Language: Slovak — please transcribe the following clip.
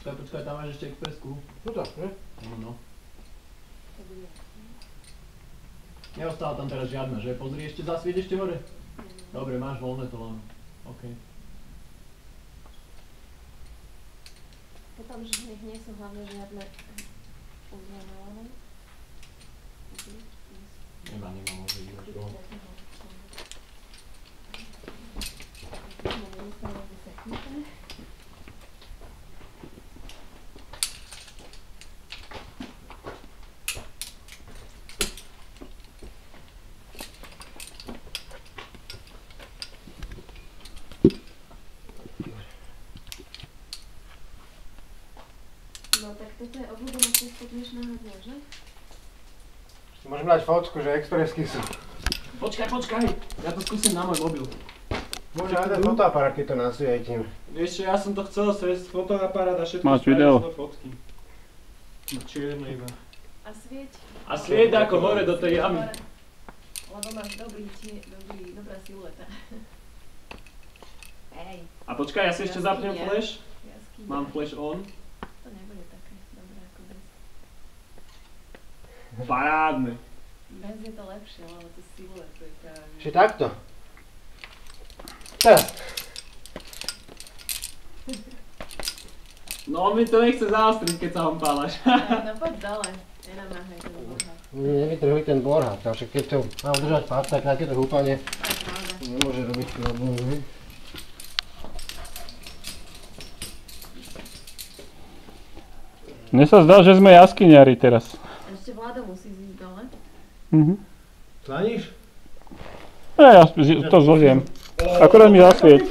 Počkaj, tam máš ešte expresku. No tak, ne? No. Neostala tam teraz žiadna, že? Pozri, ešte zasvieť ešte hore. Dobre, máš voľné to len. OK. Potom, že nech nie sú hlavne žiadne uznamenované. Nemá, môže ísť. No tak toto je obľúbená cesta dnešného dňa, že? Môžem dať fotku, že expresky sú. Počkaj, ja to skúsim na môj mobil. Môžem aj dať fotoaparát, keď to nasvietím. Vieš čo, ja som to chcel cez fotoaparát a všetko Máš video? do fotky. Čierne iba. A svieť. A svieť ako hore do tej jamy. Lebo máš dobrá silueta. Ej. A počkaj, ja si ešte zapnem flash. Jaskyňa. Mám flash on. To nebude také dobré ako bez. Parádne. Bez je to lepšie, lebo to siluetu je práve. Či takto? Teraz. No on mi to nechce zaostriť, keď sa vám pálaš. No poď dole, nenamáhaj ten borhát. Nevytrhuj ten borhát, takže keď to má udržať pár, tak takéto húpanie To je pravda. nemôže robiť problémy. Mne sa zdá, že sme jaskyniari teraz. Ešte Vlado musí ísť dole. Slaníš? Ja to zložiem. Akorát mi zasvieť.